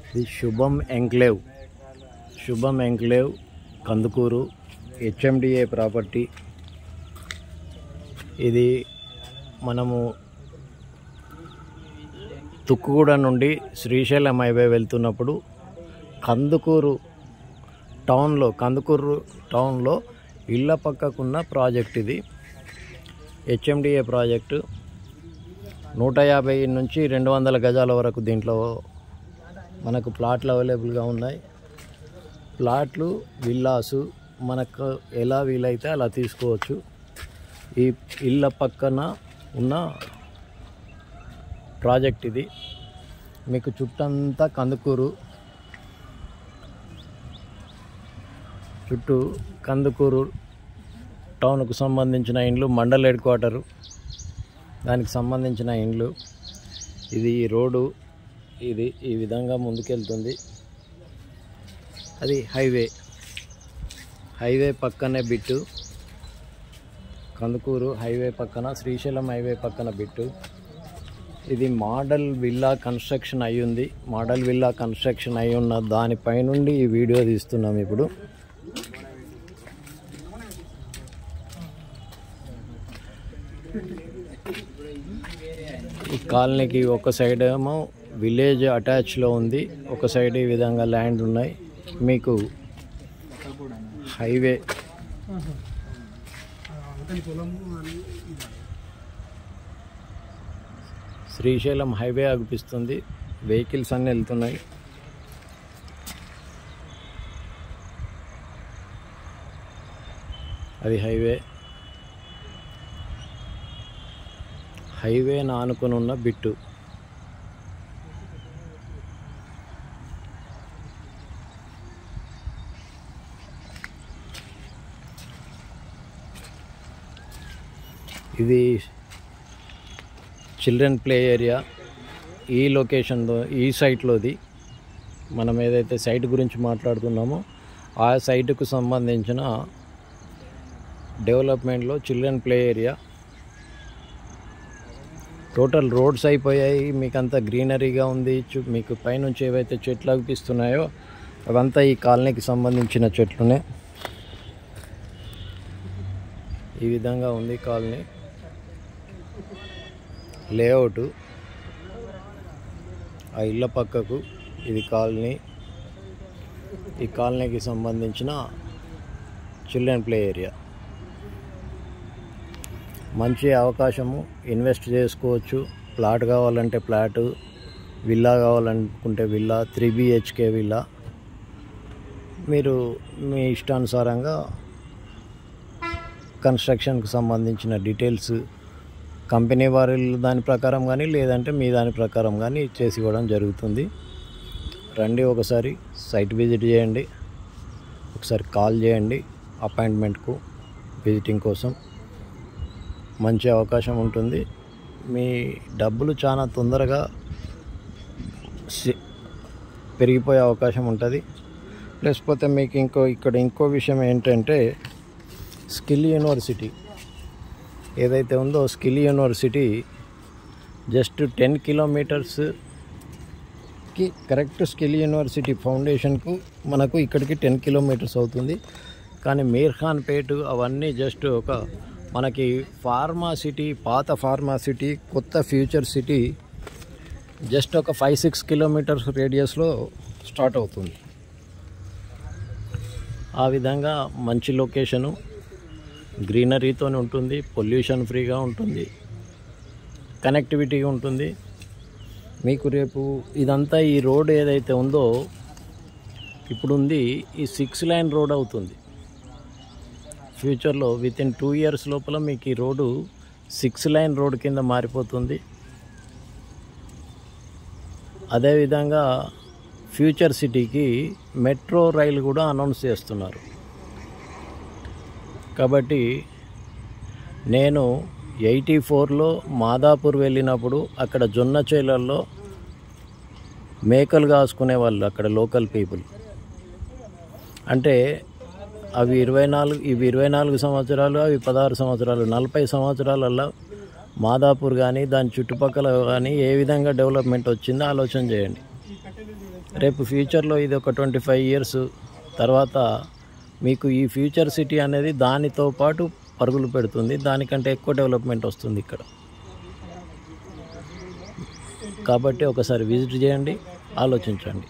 ఇది శుభం enclave Kandukur HMDA property. ఇది మనము తుక్కుగూడ నుండి శ్రీశైలం హైవే వెళ్తున్నప్పుడు కందుకూరు టౌన్లో ఇళ్ళ పక్కకున్న ప్రాజెక్ట్. ఇది HMDA ప్రాజెక్టు. 150 నుంచి 200 గజాల వరకు దీంట్లో మనకు ప్లాట్లు అవైలబుల్గా ఉన్నాయి. ప్లాట్లు, విల్లాసు మనకు ఎలా వీలైతే అలా తీసుకోవచ్చు. ఈ ఇళ్ళ పక్కన ఉన్న ప్రాజెక్ట్ ఇది. మీకు చుట్టంతా కందుకూరు టౌన్కు సంబంధించిన ఇండ్లు, మండల్ హెడ్ క్వార్టరు దానికి సంబంధించిన ఇండ్లు. ఇది రోడ్డు, ఇది ఈ విధంగా ముందుకెళ్తుంది. అది హైవే పక్కనే బిట్టు. కందుకూరు హైవే పక్కన, శ్రీశైలం హైవే పక్కన బిట్టు. ఇది మోడల్ విల్లా కన్స్ట్రక్షన్ అయ్యింది. మోడల్ విల్లా కన్స్ట్రక్షన్ అయి ఉన్న దానిపై నుండి ఈ వీడియో తీస్తున్నాం ఇప్పుడు. ఈ కాలనీకి ఒక సైడ్ ఏమో విలేజ్ అటాచ్లో ఉంది, ఒక సైడ్ ఈ విధంగా ల్యాండ్ ఉన్నాయి. మీకు హైవే శ్రీశైలం హైవే అనిపిస్తుంది. వెహికల్స్ అన్నీ వెళ్తున్నాయి. అది హైవే ఆనుకొని ఉన్న బిట్టు. ఇది చిల్డ్రన్ ప్లే ఏరియా. ఈ లొకేషన్లో, ఈ సైట్లోది మనం ఏదైతే సైట్ గురించి మాట్లాడుతున్నామో ఆ సైట్కు సంబంధించిన డెవలప్మెంట్లో children play area. Total roads అయిపోయాయి. మీకు అంతా గ్రీనరీగా ఉంది. మీకు పైనుంచి ఏవైతే చెట్లు అనిపిస్తున్నాయో అవంతా ఈ కాలనీకి సంబంధించిన చెట్లునే. ఈ విధంగా ఉంది కాలనీ లేఅవుట్. ఆ ఇళ్ళ పక్కకు ఇది కాలనీ. ఈ కాలనీకి సంబంధించిన చిల్డ్రన్ ప్లే ఏరియా. మంచి అవకాశము, ఇన్వెస్ట్ చేసుకోవచ్చు. ప్లాట్ కావాలంటే ప్లాటు, విల్లా కావాలనుకుంటే విల్లా, 3 BHK విల్లా. మీరు మీ ఇష్టానుసారంగా కన్స్ట్రక్షన్కి సంబంధించిన డీటెయిల్స్ కంపెనీ వారి దాని ప్రకారం కానీ లేదంటే మీ దాని ప్రకారం కానీ చేసి ఇవ్వడం జరుగుతుంది. రండి, ఒకసారి సైట్ విజిట్ చేయండి, ఒకసారి కాల్ చేయండి అపాయింట్మెంట్కు విజిటింగ్ కోసం. మంచి అవకాశం ఉంటుంది. మీ డబ్బులు చాలా తొందరగా పెరిగిపోయే అవకాశం ఉంటుంది. ప్లస్ పోతే మీకు ఇంకో విషయం ఏంటంటే స్కిల్ యూనివర్సిటీ ఏదైతే ఉందో, స్కిల్ యూనివర్సిటీ జస్ట్ 10 కిలోమీటర్స్కి కరెక్ట్ స్కిల్ యూనివర్సిటీ ఫౌండేషన్కు మనకు ఇక్కడికి 10 కిలోమీటర్స్ అవుతుంది. కానీ మీర్ఖాన్పేట్ అవన్నీ జస్ట్ ఒక మనకి ఫార్మా సిటీ, పాత ఫార్మా సిటీ, కొత్త ఫ్యూచర్ సిటీ జస్ట్ ఒక 5-6 కిలోమీటర్స్ రేడియస్లో స్టార్ట్ అవుతుంది. ఆ విధంగా మంచి లొకేషను, గ్రీనరీతో ఉంటుంది, పొల్యూషన్ ఫ్రీగా ఉంటుంది, కనెక్టివిటీ ఉంటుంది. మీకు రేపు ఇదంతా ఈ రోడ్ ఏదైతే ఉందో ఇప్పుడు ఉంది, ఈ 6 లైన్ రోడ్ అవుతుంది. ఫ్యూచర్లో వితిన్ 2 ఇయర్స్ లోపల మీకు ఈ రోడ్డు 6 లైన్ రోడ్ కింద మారిపోతుంది. అదేవిధంగా ఫ్యూచర్ సిటీకి మెట్రో రైలు కూడా అనౌన్స్ చేస్తున్నారు. కాబట్టి నేను 84లో మాదాపూర్ వెళ్ళినప్పుడు అక్కడ జొన్న చేలల్లో మేకలు కాసుకునే వాళ్ళు అక్కడ లోకల్ పీపుల్. అంటే ఇవి 24 సంవత్సరాలు, అవి 16 సంవత్సరాలు, 40 సంవత్సరాలలో మాదాపూర్ కానీ దాని చుట్టుపక్కల కానీ ఏ విధంగా డెవలప్మెంట్ వచ్చిందో ఆలోచన చేయండి. రేపు ఫ్యూచర్లో ఇది ఒక 25 years తర్వాత మీకు ఈ ఫ్యూచర్ సిటీ అనేది దానితో పాటు పరుగులు పెడుతుంది, దానికంటే ఎక్కువ డెవలప్మెంట్ వస్తుంది ఇక్కడ. కాబట్టి ఒకసారి విజిట్ చేయండి, ఆలోచించండి.